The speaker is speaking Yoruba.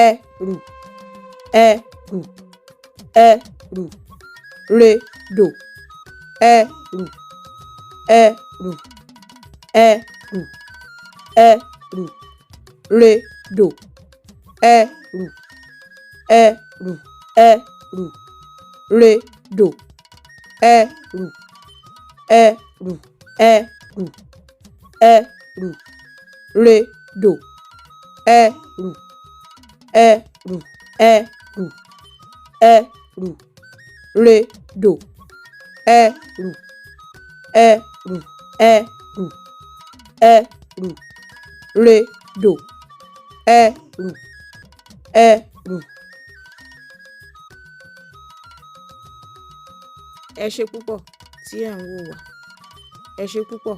ẹrù, ẹrù, ẹrù, redò, ẹrù, ẹrù, ẹrù, ẹrù, redò, ẹrù, ẹrù, ẹrù, redò, ẹrù, ẹrù, ẹrù, ẹrù, redò, ẹrù, ẹrù, ẹrù, ẹrù, redò, ẹrù, ẹrù, ẹrù, ẹrù, redò, ẹrù, ẹrù. Ẹ ṣé púpọ̀ tí ẹ̀ ń wò wá. Ẹ ṣé púpọ̀.